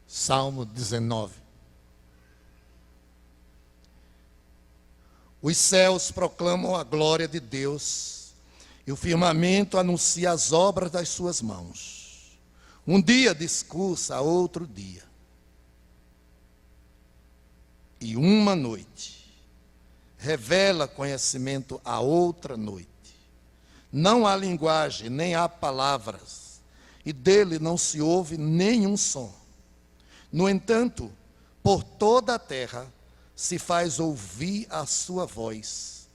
Salmo 19. Os céus proclamam a glória de Deus, e o firmamento anuncia as obras das suas mãos. Um dia discursa a outro dia, e uma noite revela conhecimento a outra noite. Não há linguagem, nem há palavras, e dele não se ouve nenhum som. No entanto, por toda a terra se faz ouvir a sua voz,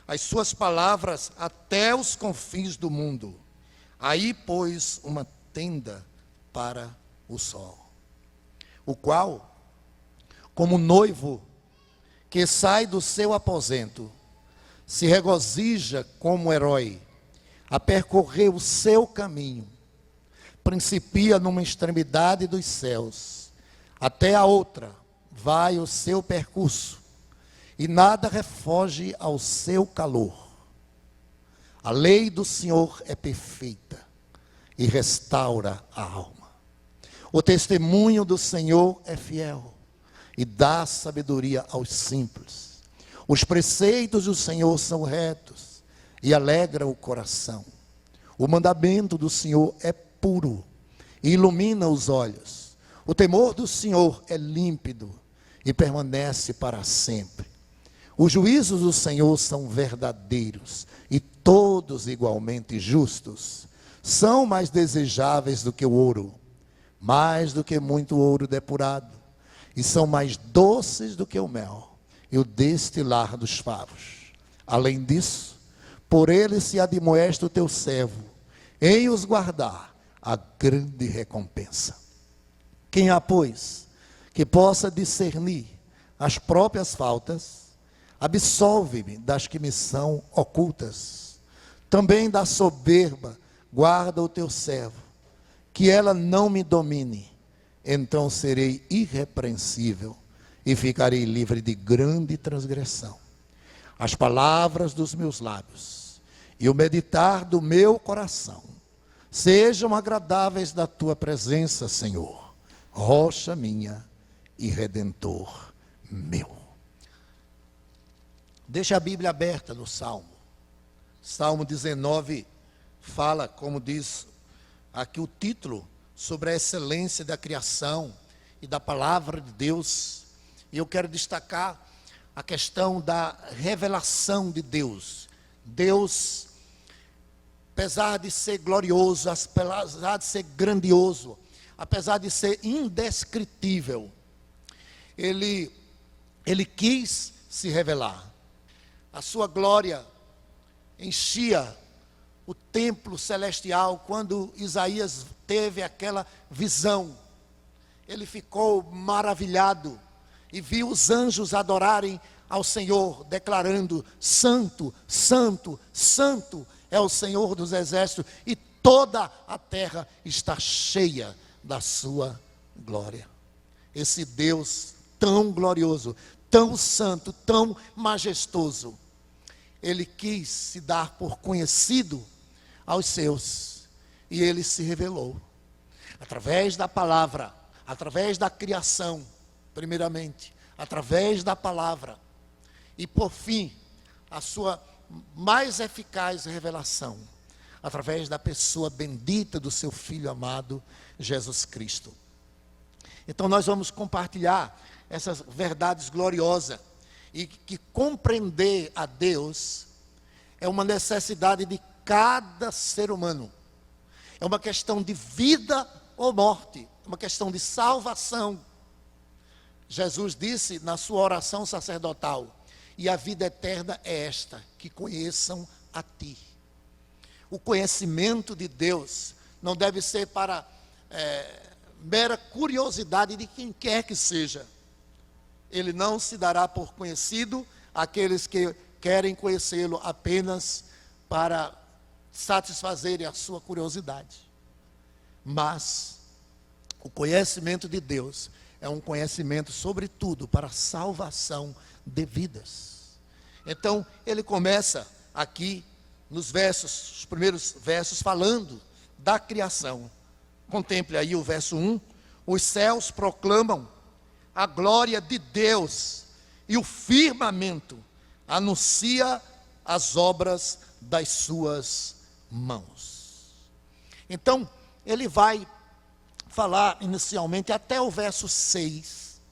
as suas palavras até os confins do mundo. Aí pôs uma tenda para o sol, o qual, como noivo que sai do seu aposento, se regozija como herói a percorrer o seu caminho, principia numa extremidade dos céus, até a outra vai o seu percurso, e nada refoge ao seu calor. A lei do Senhor é perfeita e restaura a alma. O testemunho do Senhor é fiel e dá sabedoria aos simples. Os preceitos do Senhor são retos e alegram o coração. O mandamento do Senhor é puro e ilumina os olhos. O temor do Senhor é límpido e permanece para sempre. Os juízos do Senhor são verdadeiros e todos igualmente justos. São mais desejáveis do que o ouro, mais do que muito ouro depurado, e são mais doces do que o mel e o destilar dos favos. Além disso, por ele se admoesta o teu servo, em os guardar a grande recompensa. Quem há, pois, que possa discernir as próprias faltas, absolve-me das que me são ocultas. Também da soberba guarda o teu servo, que ela não me domine. Então serei irrepreensível e ficarei livre de grande transgressão. As palavras dos meus lábios e o meditar do meu coração sejam agradáveis da tua presença, Senhor, rocha minha e redentor meu. Deixa a Bíblia aberta no Salmo. Salmo 19 fala, como diz aqui o título, sobre a excelência da criação e da palavra de Deus. E eu quero destacar a questão da revelação de Deus. Deus, apesar de ser glorioso, apesar de ser grandioso, apesar de ser indescritível, Ele quis se revelar. A sua glória enchia o templo celestial. Quando Isaías teve aquela visão, ele ficou maravilhado e viu os anjos adorarem ao Senhor, declarando: Santo, Santo, Santo é o Senhor dos exércitos, e toda a terra está cheia da sua glória. Esse Deus tão glorioso, tão santo, tão majestoso, ele quis se dar por conhecido aos seus, e ele se revelou através da palavra, através da criação, primeiramente, através da palavra, e por fim, a sua mais eficaz revelação, através da pessoa bendita do seu Filho amado, Jesus Cristo. Então nós vamos compartilhar essas verdades gloriosas, e que compreender a Deus é uma necessidade de cada ser humano. É uma questão de vida ou morte, é uma questão de salvação. Jesus disse na sua oração sacerdotal: e a vida eterna é esta, que conheçam a ti. O conhecimento de Deus não deve ser para mera curiosidade de quem quer que seja. Ele não se dará por conhecido àqueles que querem conhecê-lo apenas para satisfazerem a sua curiosidade. Mas o conhecimento de Deus é um conhecimento, sobretudo, para a salvação de vidas. Então, ele começa aqui nos versos, os primeiros versos, falando da criação. Contemple aí o verso 1. Os céus proclamam a glória de Deus, e o firmamento anuncia as obras das suas mãos. Então, ele vai falar inicialmente até o verso 6,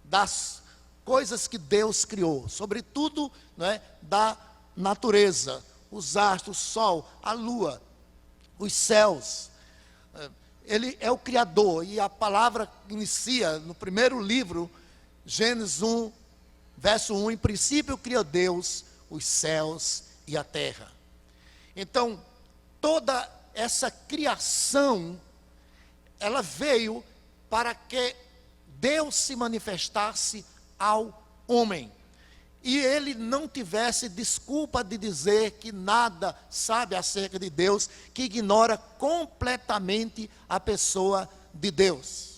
das coisas que Deus criou, sobretudo, da natureza, os astros, o sol, a lua, os céus. Ele é o Criador, e a palavra inicia no primeiro livro, Gênesis 1, verso 1, em princípio criou Deus os céus e a terra. Então, toda essa criação, ela veio para que Deus se manifestasse ao homem, e ele não tivesse desculpa de dizer que nada sabe acerca de Deus, que ignora completamente a pessoa de Deus.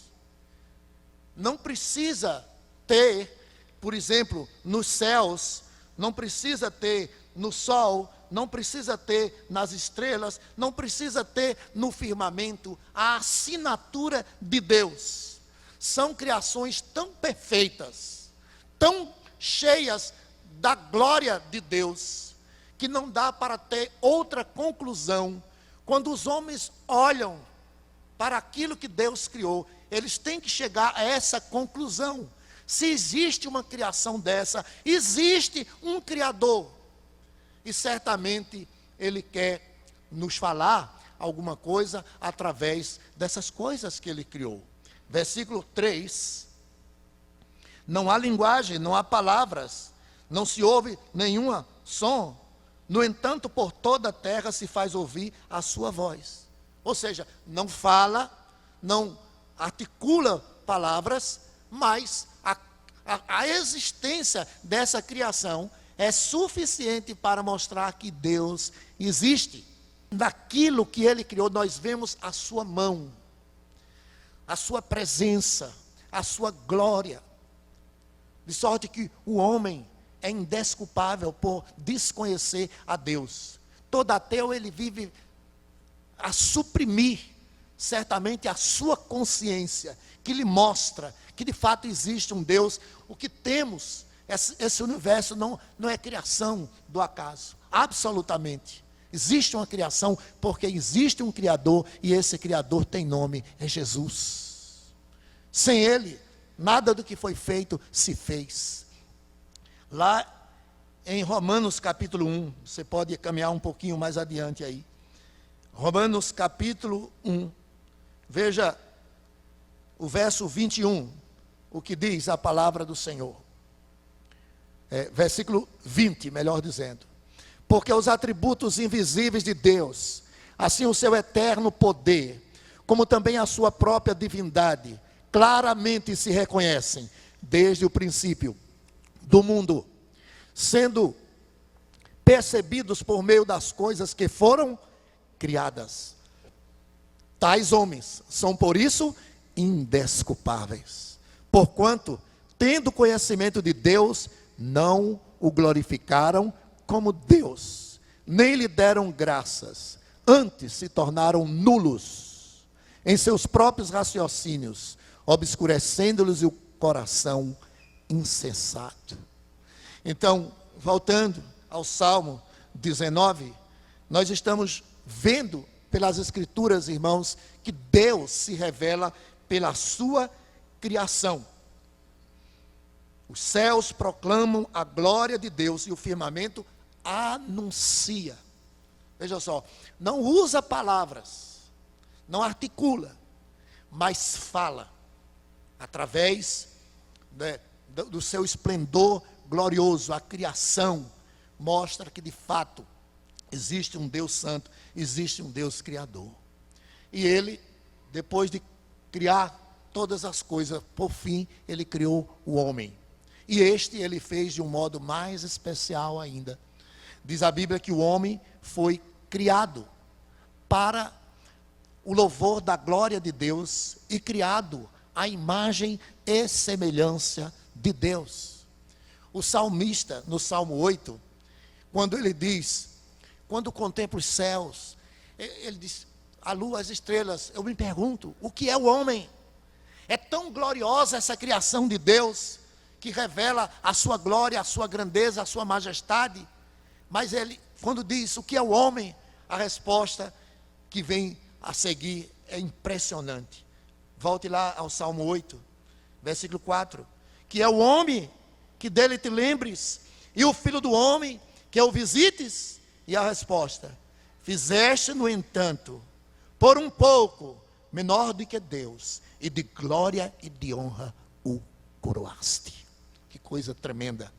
Não precisa ter, por exemplo, nos céus, não precisa ter no sol, não precisa ter nas estrelas, não precisa ter no firmamento a assinatura de Deus. São criações tão perfeitas, tão cheias da glória de Deus, que não dá para ter outra conclusão. Quando os homens olham para aquilo que Deus criou, eles têm que chegar a essa conclusão. Se existe uma criação dessa, existe um Criador, e certamente Ele quer nos falar alguma coisa através dessas coisas que Ele criou. Versículo 3, não há linguagem, não há palavras, não se ouve nenhum som, no entanto por toda a terra se faz ouvir a sua voz. Ou seja, não fala, não articula palavras, mas a existência dessa criação é suficiente para mostrar que Deus existe. Naquilo que Ele criou, nós vemos a sua mão, a sua presença, a sua glória, de sorte que o homem é indesculpável por desconhecer a Deus. Todo ateu, ele vive a suprimir certamente a sua consciência, que lhe mostra que de fato existe um Deus. O que temos, esse universo não é criação do acaso, absolutamente. Existe uma criação porque existe um Criador, e esse Criador tem nome, é Jesus. Sem Ele, nada do que foi feito se fez. Lá em Romanos capítulo 1, você pode caminhar um pouquinho mais adiante aí. Romanos capítulo 1, veja o verso 21, o que diz a palavra do Senhor. Versículo 20, melhor dizendo. Porque os atributos invisíveis de Deus, assim o seu eterno poder, como também a sua própria divindade, claramente se reconhecem desde o princípio do mundo, sendo percebidos por meio das coisas que foram criadas. Tais homens são por isso indesculpáveis, porquanto, tendo conhecimento de Deus, não o glorificaram como Deus, nem lhe deram graças, antes se tornaram nulos em seus próprios raciocínios, obscurecendo-lhes o coração insensato. Então, voltando ao Salmo 19, nós estamos vendo pelas Escrituras, irmãos, que Deus se revela pela sua criação. Os céus proclamam a glória de Deus, e o firmamento anuncia. Veja só, não usa palavras, não articula, mas fala, através do seu esplendor glorioso. A criação mostra que de fato existe um Deus santo, existe um Deus criador. E Ele, depois de criar todas as coisas, por fim, Ele criou o homem. E Ele fez de um modo mais especial ainda. Diz a Bíblia que o homem foi criado para o louvor da glória de Deus e criado à imagem e semelhança de Deus. O salmista, no Salmo 8, quando ele diz, quando contemplo os céus, ele diz, a lua, as estrelas, eu me pergunto, o que é o homem? É tão gloriosa essa criação de Deus, que revela a sua glória, a sua grandeza, a sua majestade. Mas ele, quando diz o que é o homem, a resposta que vem a seguir é impressionante. Volte lá ao Salmo 8, versículo 4. Que é o homem, que dele te lembres, e o filho do homem, que o visites. E a resposta: fizeste, no entanto, por um pouco, menor do que Deus, e de glória e de honra o coroaste. Que coisa tremenda.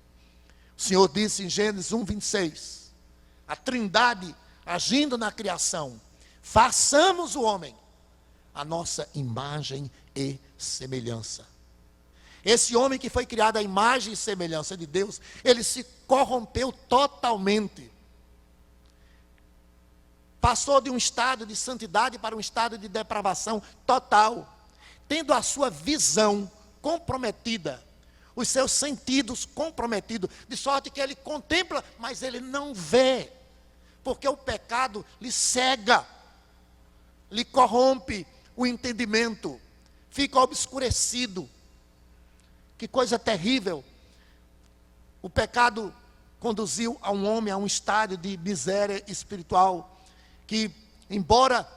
O Senhor disse em Gênesis 1:26, a trindade agindo na criação: façamos o homem a nossa imagem e semelhança. Esse homem que foi criado à imagem e semelhança de Deus, ele se corrompeu totalmente. Passou de um estado de santidade para um estado de depravação total, tendo a sua visão comprometida, os seus sentidos comprometidos, de sorte que ele contempla, mas ele não vê, porque o pecado lhe cega, lhe corrompe o entendimento, fica obscurecido. Que coisa terrível. O pecado conduziu a um homem a um estado de miséria espiritual, que, embora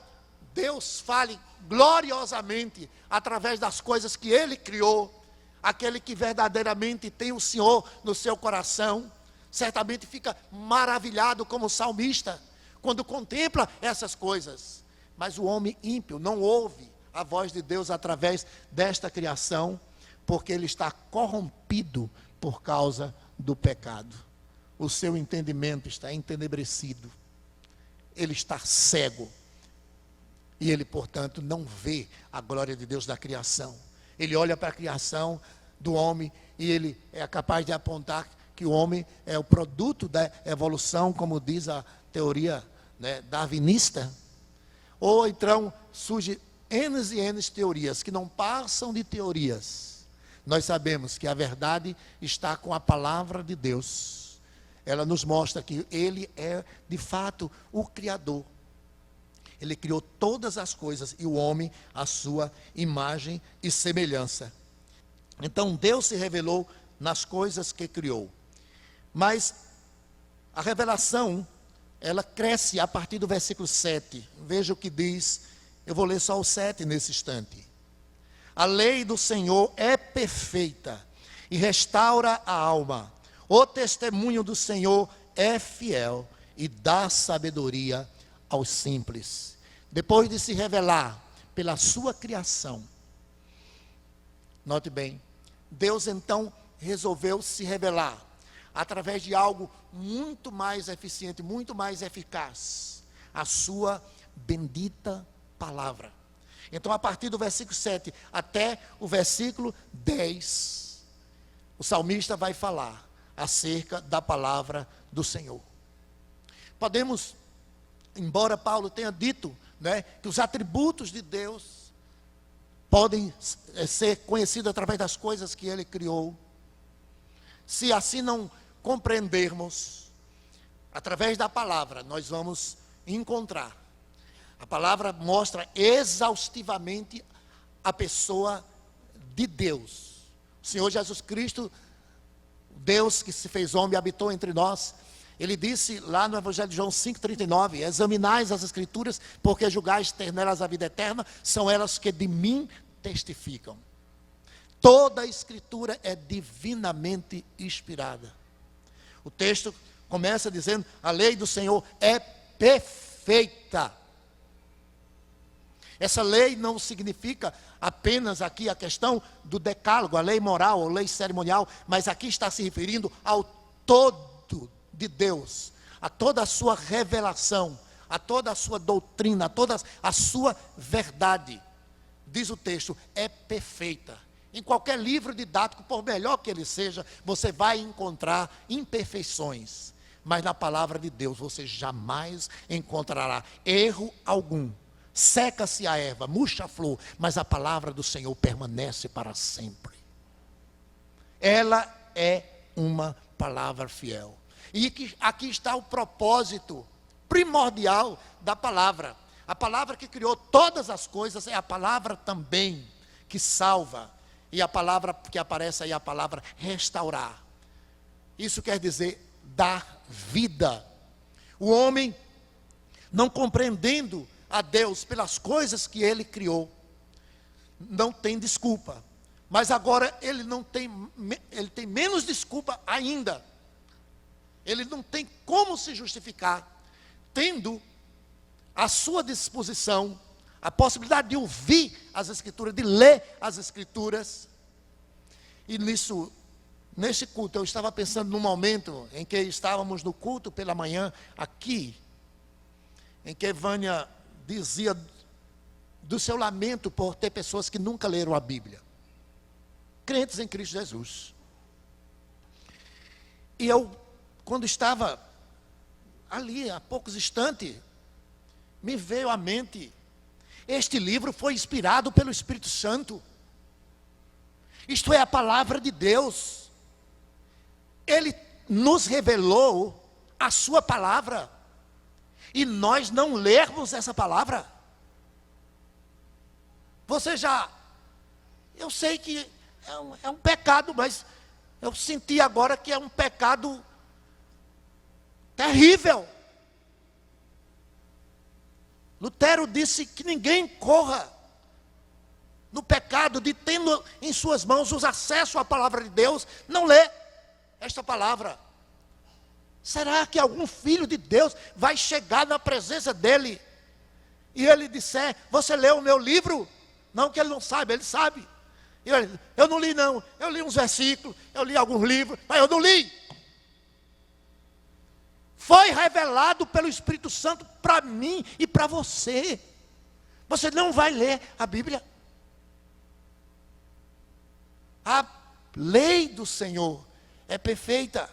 Deus fale gloriosamente através das coisas que Ele criou, aquele que verdadeiramente tem o Senhor no seu coração, certamente fica maravilhado como salmista, quando contempla essas coisas. Mas o homem ímpio não ouve a voz de Deus através desta criação, porque ele está corrompido por causa do pecado. O seu entendimento está entenebrecido, ele está cego, e ele, portanto, não vê a glória de Deus da criação. Ele olha para a criação do homem e ele é capaz de apontar que o homem é o produto da evolução, como diz a teoria, né, darwinista. Ou então surge N e N teorias que não passam de teorias. Nós sabemos que a verdade está com a palavra de Deus. Ela nos mostra que Ele é, de fato, o Criador. Ele criou todas as coisas e o homem a sua imagem e semelhança. Então Deus se revelou nas coisas que criou. Mas a revelação, ela cresce a partir do versículo 7. Veja o que diz, eu vou ler só o 7 nesse instante. A lei do Senhor é perfeita e restaura a alma. O testemunho do Senhor é fiel e dá sabedoria aos simples. Depois de se revelar pela sua criação, note bem, Deus então resolveu se revelar através de algo muito mais eficiente, muito mais eficaz, a sua bendita palavra. Então, a partir do versículo 7 até o versículo 10, o salmista vai falar acerca da palavra do Senhor. Podemos, embora Paulo tenha dito, né, que os atributos de Deus podem ser conhecidos através das coisas que Ele criou, se assim não compreendermos, através da palavra, nós vamos encontrar. A palavra mostra exaustivamente a pessoa de Deus. O Senhor Jesus Cristo, Deus que se fez homem e habitou entre nós, Ele disse lá no Evangelho de João 5,39, examinais as Escrituras, porque julgais ter nelas a vida eterna, são elas que de mim testificam. Toda a Escritura é divinamente inspirada. O texto começa dizendo, a lei do Senhor é perfeita. Essa lei não significa apenas aqui a questão do decálogo, a lei moral ou lei cerimonial, mas aqui está se referindo ao todo de Deus, a toda a sua revelação, a toda a sua doutrina, a toda a sua verdade. Diz o texto, é perfeita. Em qualquer livro didático, por melhor que ele seja, você vai encontrar imperfeições, mas na palavra de Deus você jamais encontrará erro algum. Seca-se a erva, murcha a flor, mas a palavra do Senhor permanece para sempre. Ela é uma palavra fiel. E aqui está o propósito primordial da palavra. A palavra que criou todas as coisas é a palavra também que salva. E a palavra que aparece aí é a palavra restaurar. Isso quer dizer dar vida. O homem, não compreendendo a Deus pelas coisas que ele criou, não tem desculpa. Mas agora ele tem menos desculpa ainda. Ele não tem como se justificar, tendo à sua disposição a possibilidade de ouvir as Escrituras, de ler as Escrituras. E nesse culto, eu estava pensando num momento em que estávamos no culto pela manhã, aqui, em que Vânia dizia do seu lamento por ter pessoas que nunca leram a Bíblia, crentes em Cristo Jesus. E eu, quando estava ali, há poucos instantes, me veio à mente, este livro foi inspirado pelo Espírito Santo. Isto é a palavra de Deus. Ele nos revelou a sua palavra. E nós não lermos essa palavra. Eu sei que é um pecado, mas eu senti agora que é um pecado terrível. Lutero disse que ninguém corra no pecado de, tendo em suas mãos os acessos à palavra de Deus, não lê esta palavra. Será que algum filho de Deus vai chegar na presença dele e ele disser: você leu o meu livro? Não que ele não sabe, ele sabe. E eu não li não, eu li uns versículos, eu li alguns livros, mas eu não li. Foi revelado pelo Espírito Santo para mim e para você. Você não vai ler a Bíblia. A lei do Senhor é perfeita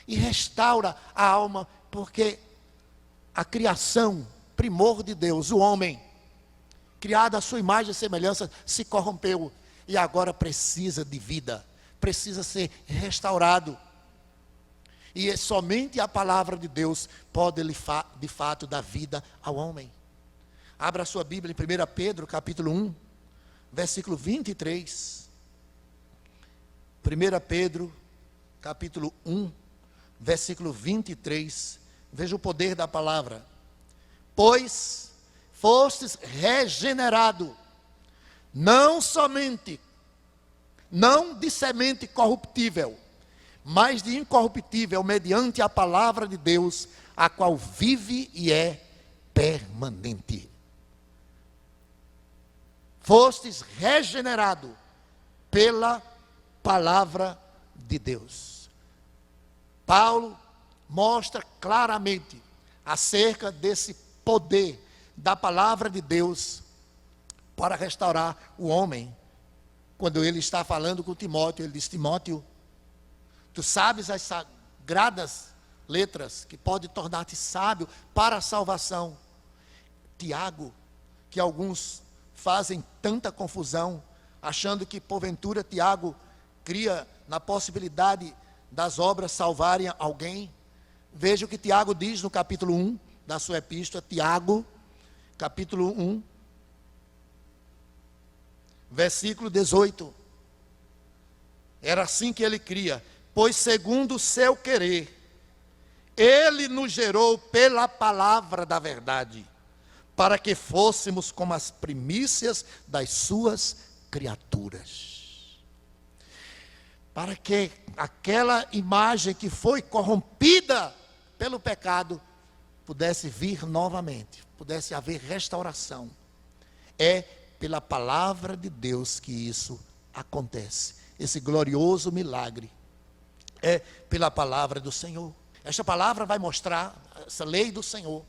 e restaura a alma, porque a criação, primor de Deus, o homem, criado à sua imagem e semelhança, se corrompeu e agora precisa de vida, precisa ser restaurado. E somente a palavra de Deus pode de fato dar vida ao homem. Abra a sua Bíblia em 1 Pedro capítulo 1, versículo 23. 1 Pedro capítulo 1, versículo 23. Veja o poder da palavra. Pois fostes regenerado, não de semente corruptível, mas de incorruptível, mediante a palavra de Deus, a qual vive e é permanente. Fostes regenerado pela palavra de Deus. Paulo mostra claramente acerca desse poder da palavra de Deus para restaurar o homem. Quando ele está falando com Timóteo, ele diz: Timóteo, tu sabes as sagradas letras que podem tornar-te sábio para a salvação. Tiago, que alguns fazem tanta confusão, achando que porventura Tiago cria na possibilidade das obras salvarem alguém. Veja o que Tiago diz no capítulo 1 da sua epístola. Tiago, capítulo 1, versículo 18. Era assim que ele cria: pois segundo o seu querer, ele nos gerou pela palavra da verdade, para que fôssemos como as primícias das suas criaturas. Para que aquela imagem que foi corrompida pelo pecado pudesse vir novamente, pudesse haver restauração. É pela palavra de Deus que isso acontece. Esse glorioso milagre é pela palavra do Senhor. Esta palavra vai mostrar, essa lei do Senhor,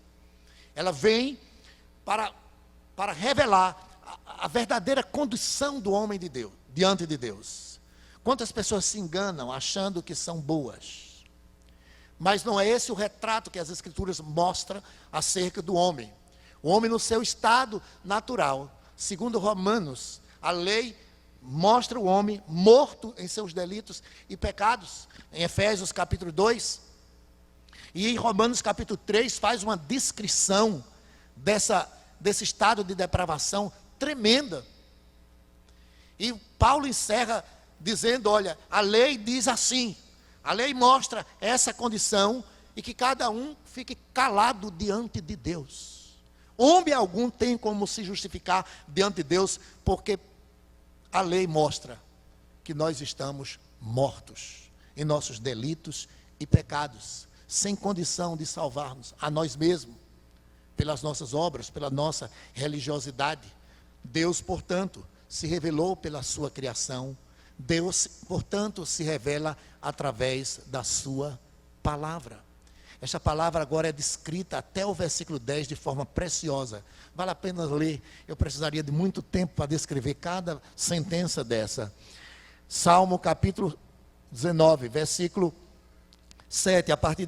ela vem para revelar a verdadeira condição do homem de Deus, diante de Deus. Quantas pessoas se enganam achando que são boas, mas não é esse o retrato que as Escrituras mostram acerca do homem. O homem no seu estado natural, segundo Romanos, a lei mostra o homem morto em seus delitos e pecados, em Efésios capítulo 2, e em Romanos capítulo 3 faz uma descrição desse estado de depravação tremenda. Paulo encerra dizendo, olha, a lei diz assim. A lei mostra essa condição e que cada um fique calado diante de Deus. Homem algum tem como se justificar diante de Deus, porque a lei mostra que nós estamos mortos em nossos delitos e pecados, sem condição de salvar-nos a nós mesmos, pelas nossas obras, pela nossa religiosidade. Deus, portanto, se revelou pela sua criação. Deus, portanto, se revela através da sua palavra. Esta palavra agora é descrita até o versículo 10 de forma preciosa. Vale a pena ler. Eu precisaria de muito tempo para descrever cada sentença dessa. Salmo capítulo 19, versículo 7, a partir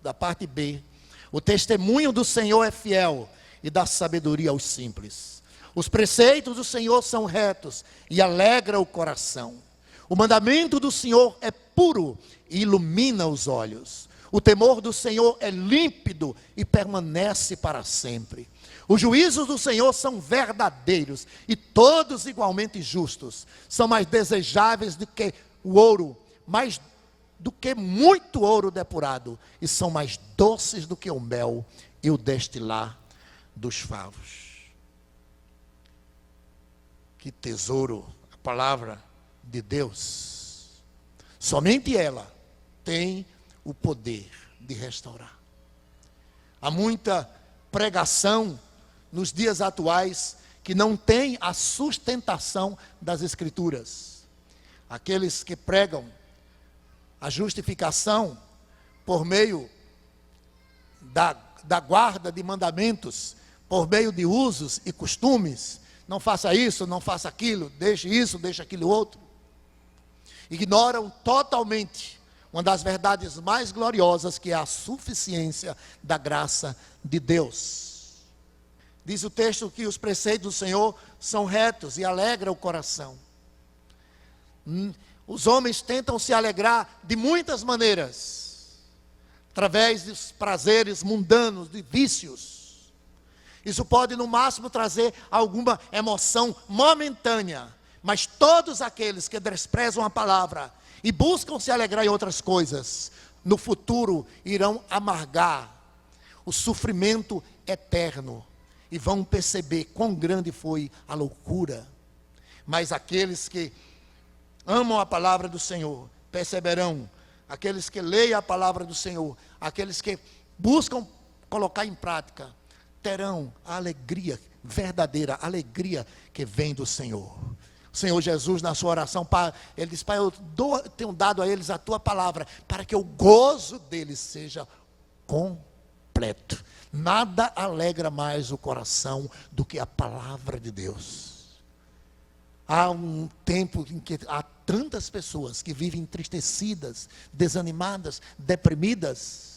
da parte B. O testemunho do Senhor é fiel e dá sabedoria aos simples. Os preceitos do Senhor são retos e alegra o coração. O mandamento do Senhor é puro e ilumina os olhos. O temor do Senhor é límpido e permanece para sempre. Os juízos do Senhor são verdadeiros e todos igualmente justos. São mais desejáveis do que o ouro, mais do que muito ouro depurado, e são mais doces do que o mel e o destilar dos favos. Que tesouro, a palavra de Deus. Somente ela tem o poder de restaurar. Há muita pregação nos dias atuais que não tem a sustentação das Escrituras. Aqueles que pregam a justificação por meio da guarda de mandamentos, por meio de usos e costumes. Não faça isso, não faça aquilo, deixe isso, deixe aquilo outro. Ignoram totalmente uma das verdades mais gloriosas, que é a suficiência da graça de Deus. Diz o texto que os preceitos do Senhor são retos e alegra o coração. Os homens tentam se alegrar de muitas maneiras, através dos prazeres mundanos, de vícios. Isso pode no máximo trazer alguma emoção momentânea, mas todos aqueles que desprezam a palavra e buscam se alegrar em outras coisas, no futuro irão amargar o sofrimento eterno e vão perceber quão grande foi a loucura. Mas aqueles que amam a palavra do Senhor perceberão, aqueles que leem a palavra do Senhor, aqueles que buscam colocar em prática, terão a alegria, verdadeira alegria que vem do Senhor. O Senhor Jesus, na sua oração, Ele diz, Pai, eu tenho dado a eles a tua palavra, para que o gozo deles seja completo. Nada alegra mais o coração do que a palavra de Deus. Há um tempo em que há tantas pessoas que vivem entristecidas, desanimadas, deprimidas.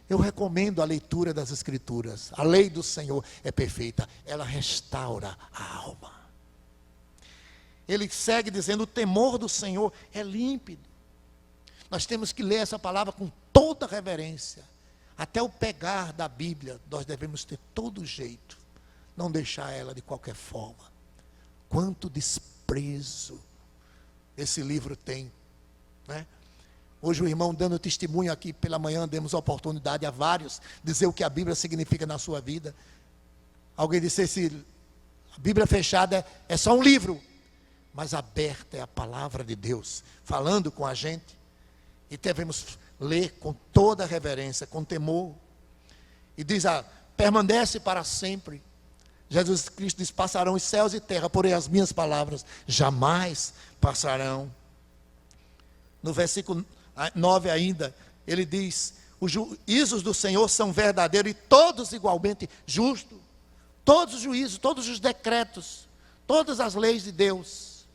Eu recomendo a leitura das Escrituras. A lei do Senhor é perfeita, ela restaura a alma. Ele segue dizendo, o temor do Senhor é límpido. Nós temos que ler essa palavra com toda reverência. Até o pegar da Bíblia, nós devemos ter todo jeito, não deixar ela de qualquer forma. Quanto desprezo esse livro tem, né? Hoje o irmão dando testemunho aqui pela manhã, demos oportunidade a vários dizer o que a Bíblia significa na sua vida. Alguém disse, a Bíblia fechada é só um livro, mas aberta é a palavra de Deus, falando com a gente. E devemos ler com toda reverência, com temor. E diz, permanece para sempre. Jesus Cristo diz, passarão os céus e terra, porém as minhas palavras jamais passarão. No versículo 9 ainda, ele diz, os juízos do Senhor são verdadeiros e todos igualmente justos. Todos os juízos, todos os decretos, todas as leis de Deus.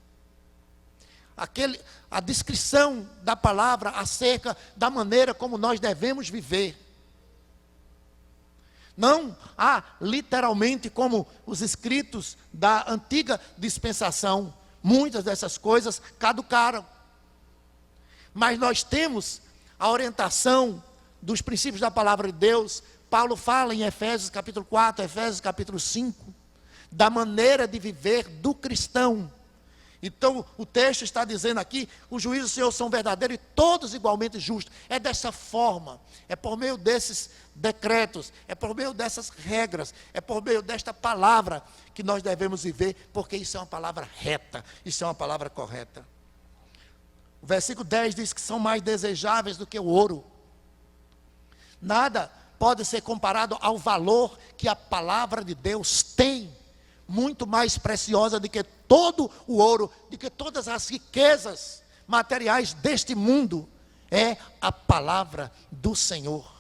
A descrição da palavra acerca da maneira como nós devemos viver. Não há literalmente como os escritos da antiga dispensação. Muitas dessas coisas caducaram. Mas nós temos a orientação dos princípios da palavra de Deus. Paulo fala em Efésios capítulo 4, Efésios capítulo 5, da maneira de viver do cristão. Então, o texto está dizendo aqui, os juízos do Senhor são verdadeiros e todos igualmente justos. É dessa forma, é por meio desses decretos, é por meio dessas regras, é por meio desta palavra que nós devemos viver, porque isso é uma palavra reta, isso é uma palavra correta. O versículo 10 diz que são mais desejáveis do que o ouro. Nada pode ser comparado ao valor que a palavra de Deus tem, muito mais preciosa do que todo o ouro, do que todas as riquezas materiais deste mundo, é a palavra do Senhor.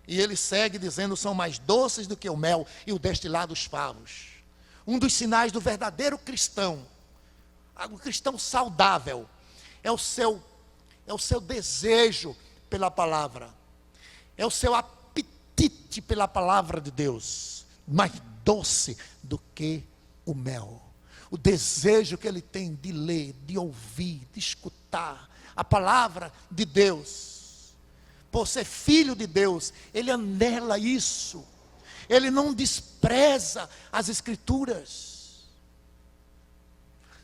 E ele segue dizendo, são mais doces do que o mel e o destilar dos favos. Um dos sinais do verdadeiro cristão, o cristão saudável, é o seu desejo pela palavra, é o seu apetite pela palavra de Deus, mais doce do que o mel. O desejo que ele tem de ler, de ouvir, de escutar a palavra de Deus. Por ser filho de Deus, ele anela isso. Ele não despreza as Escrituras.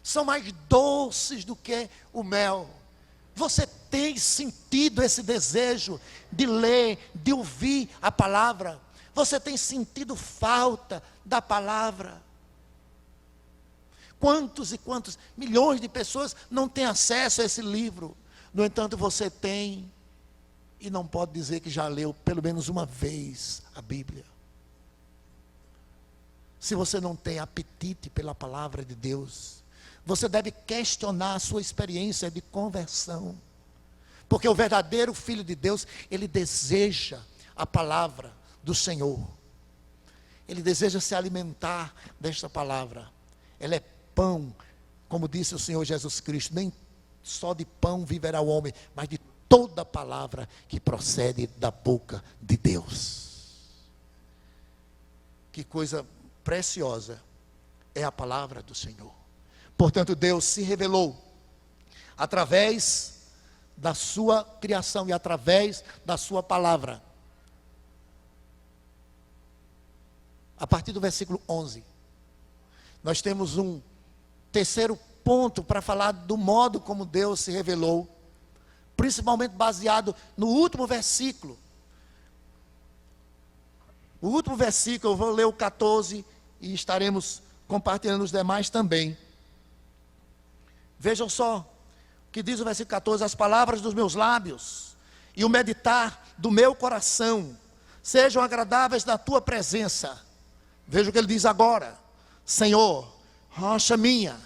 São mais doces do que o mel. Você tem sentido esse desejo de ler, de ouvir a palavra? Você tem sentido falta da palavra? Quantos e quantos milhões de pessoas não têm acesso a esse livro? No entanto, você tem, e não pode dizer que já leu pelo menos uma vez a Bíblia. Se você não tem apetite pela palavra de Deus, você deve questionar a sua experiência de conversão. Porque o verdadeiro Filho de Deus, ele deseja a palavra do Senhor. Ele deseja se alimentar desta palavra. Ela é pão, como disse o Senhor Jesus Cristo, nem só de pão viverá o homem, mas de toda palavra que procede da boca de Deus. Que coisa preciosa é a palavra do Senhor. Portanto, Deus se revelou através da sua criação e através da sua palavra. A partir do versículo 11, nós temos um terceiro ponto para falar do modo como Deus se revelou, principalmente baseado no último versículo. O último versículo, eu vou ler o 14 e estaremos compartilhando os demais também. Vejam só o que diz o versículo 14: as palavras dos meus lábios e o meditar do meu coração sejam agradáveis na tua presença. Veja o que ele diz agora: Senhor, rocha minha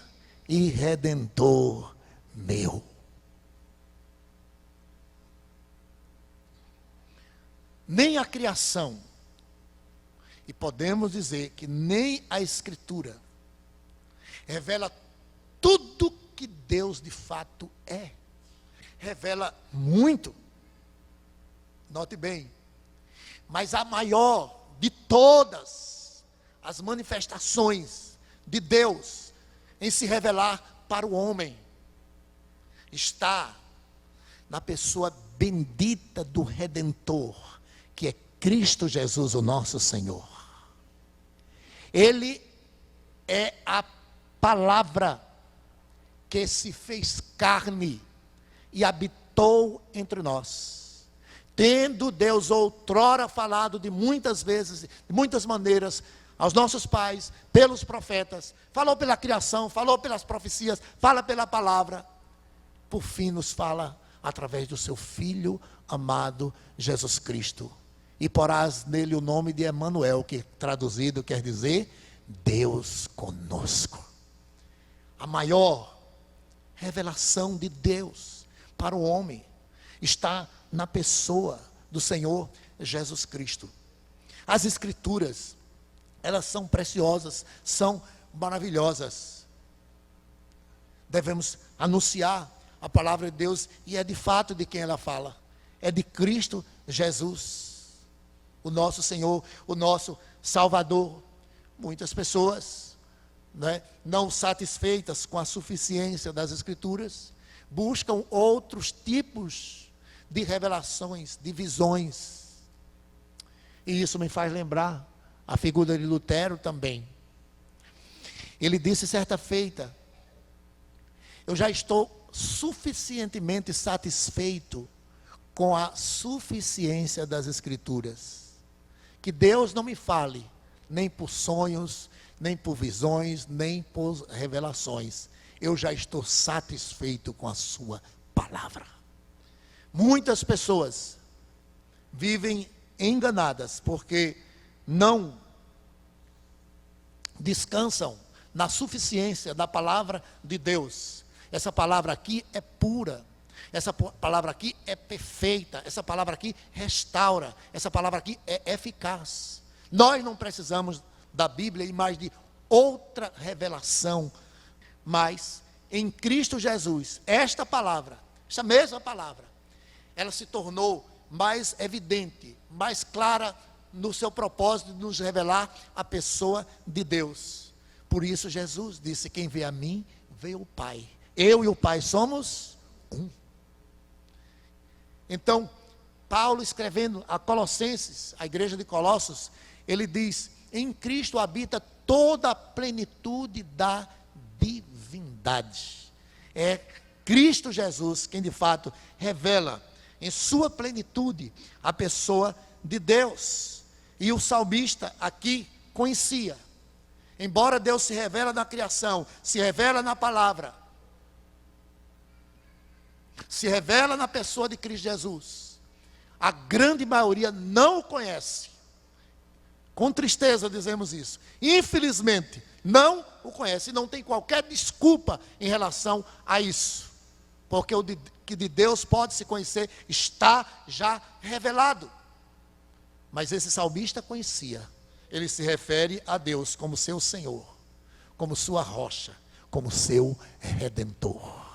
e redentor meu. Nem a criação, e podemos dizer que nem a Escritura, revela tudo que Deus de fato é. Revela muito, note bem, mas a maior de todas as manifestações de Deus em se revelar para o homem está na pessoa bendita do Redentor, que é Cristo Jesus, o nosso Senhor. Ele é a palavra que se fez carne e habitou entre nós. Tendo Deus outrora falado de muitas vezes, de muitas maneiras, aos nossos pais, pelos profetas, falou pela criação, falou pelas profecias, fala pela palavra, por fim nos fala através do seu Filho amado Jesus Cristo. E porás nele o nome de Emanuel, que traduzido quer dizer Deus conosco. A maior revelação de Deus para o homem está na pessoa do Senhor Jesus Cristo. As Escrituras, elas são preciosas, são maravilhosas. Devemos anunciar a palavra de Deus, e é de fato de quem ela fala. É de Cristo Jesus, o nosso Senhor, o nosso Salvador. Muitas pessoas, não satisfeitas com a suficiência das Escrituras, buscam outros tipos de revelações, de visões. E isso me faz lembrar a figura de Lutero também. Ele disse certa feita eu já estou suficientemente satisfeito com a suficiência das Escrituras. Que Deus não me fale, nem por sonhos, nem por visões, nem por revelações. Eu já estou satisfeito com a sua palavra. Muitas pessoas vivem enganadas porque não descansam na suficiência da palavra de Deus. Essa palavra aqui é pura. Essa palavra aqui é perfeita. Essa palavra aqui restaura. Essa palavra aqui é eficaz. Nós não precisamos da Bíblia e mais de outra revelação. Mas em Cristo Jesus, esta palavra, essa mesma palavra, ela se tornou mais evidente, mais clara no seu propósito de nos revelar a pessoa de Deus. Por isso Jesus disse: quem vê a mim, vê o Pai. Eu e o Pai somos um. Então, Paulo escrevendo a Colossenses, a igreja de Colossos, ele diz: em Cristo habita toda a plenitude da divindade. É Cristo Jesus quem de fato revela em sua plenitude a pessoa de Deus. E o salmista aqui conhecia. Embora Deus se revela na criação, se revela na palavra, se revela na pessoa de Cristo Jesus, a grande maioria não o conhece. Com tristeza dizemos isso. Infelizmente, não o conhece. E não tem qualquer desculpa em relação a isso. Porque o que de Deus pode se conhecer está já revelado. Mas esse salmista conhecia. Ele se refere a Deus como seu Senhor, como sua rocha, como seu Redentor.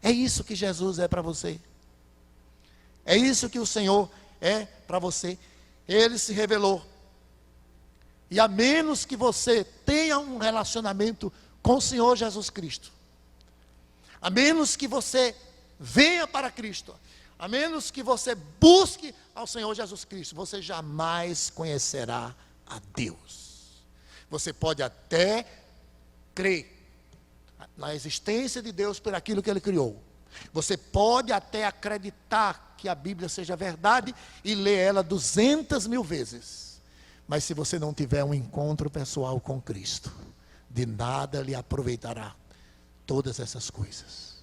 É isso que Jesus é para você. É isso que o Senhor é para você. Ele se revelou. E a menos que você tenha um relacionamento com o Senhor Jesus Cristo, a menos que você venha para Cristo, a menos que você busque ao Senhor Jesus Cristo, você jamais conhecerá a Deus. Você pode até crer na existência de Deus por aquilo que Ele criou. Você pode até acreditar que a Bíblia seja verdade e ler ela 200.000 vezes. Mas se você não tiver um encontro pessoal com Cristo, de nada lhe aproveitará todas essas coisas.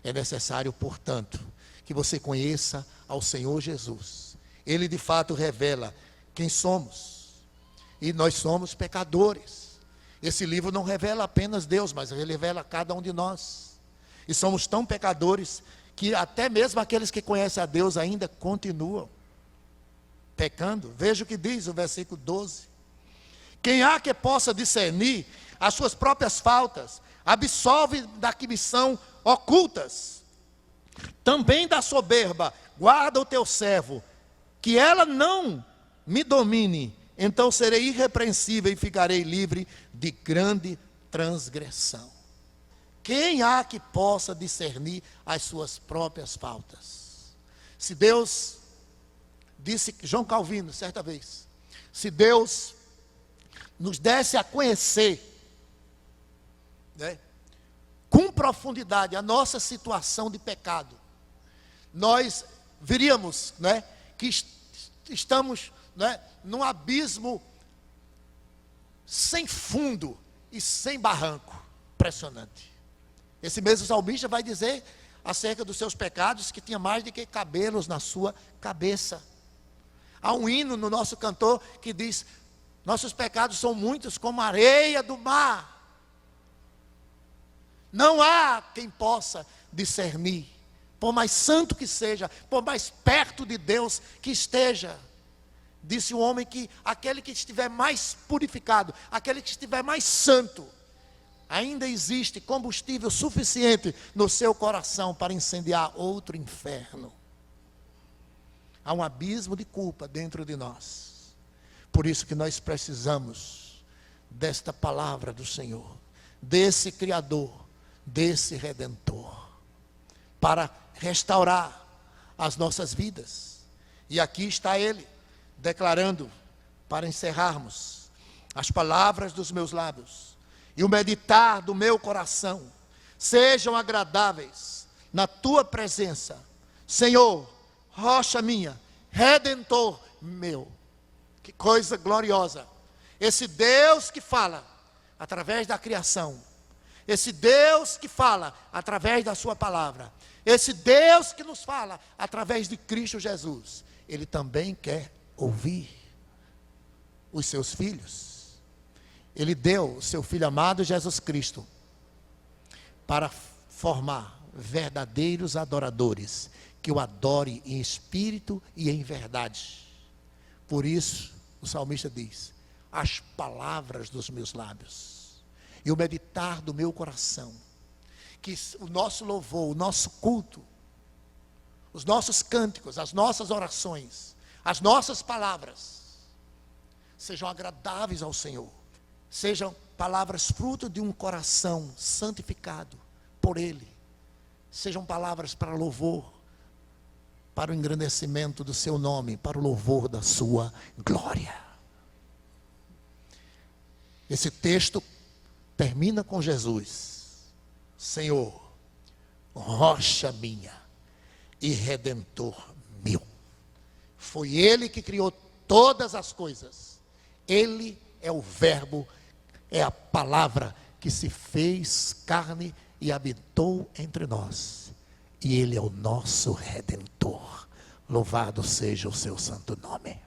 É necessário, portanto, que você conheça ao Senhor Jesus. Ele de fato revela quem somos. E nós somos pecadores. Esse livro não revela apenas Deus, mas ele revela cada um de nós. E somos tão pecadores que até mesmo aqueles que conhecem a Deus ainda continuam pecando. Veja o que diz o versículo 12. Quem há que possa discernir as suas próprias faltas, absolve da que me são ocultas. Também da soberba, guarda o teu servo, que ela não me domine, então serei irrepreensível e ficarei livre de grande transgressão. Quem há que possa discernir as suas próprias faltas? Se Deus, disse João Calvino certa vez, se Deus nos desse a conhecer, né, com profundidade a nossa situação de pecado, nós veríamos, né, que estamos, né, num abismo sem fundo e sem barranco. Impressionante. Esse mesmo salmista vai dizer acerca dos seus pecados que tinha mais do que cabelos na sua cabeça. Há um hino no nosso cantor que diz: nossos pecados são muitos como a areia do mar. Não há quem possa discernir, por mais santo que seja, por mais perto de Deus que esteja. Disse o homem que aquele que estiver mais purificado, aquele que estiver mais santo, ainda existe combustível suficiente no seu coração para incendiar outro inferno. Há um abismo de culpa dentro de nós. Por isso que nós precisamos desta palavra do Senhor, desse Criador, desse Redentor, para restaurar as nossas vidas. E aqui está Ele, declarando, para encerrarmos: as palavras dos meus lábios e o meditar do meu coração sejam agradáveis na tua presença. Senhor, rocha minha, redentor meu. Que coisa gloriosa. Esse Deus que fala através da criação, esse Deus que fala através da sua palavra, esse Deus que nos fala através de Cristo Jesus, Ele também quer ouvir os seus filhos. Ele deu o seu Filho amado Jesus Cristo para formar verdadeiros adoradores, que o adore em espírito e em verdade. Por isso, o salmista diz: as palavras dos meus lábios e o meditar do meu coração, que o nosso louvor, o nosso culto, os nossos cânticos, as nossas orações, as nossas palavras, sejam agradáveis ao Senhor, sejam palavras fruto de um coração santificado por Ele, sejam palavras para louvor, para o engrandecimento do seu nome, para o louvor da sua glória. Esse texto termina com Jesus: Senhor, rocha minha e redentor meu. Foi Ele que criou todas as coisas. Ele é o verbo, é a palavra que se fez carne e habitou entre nós. E Ele é o nosso redentor. Louvado seja o seu santo nome.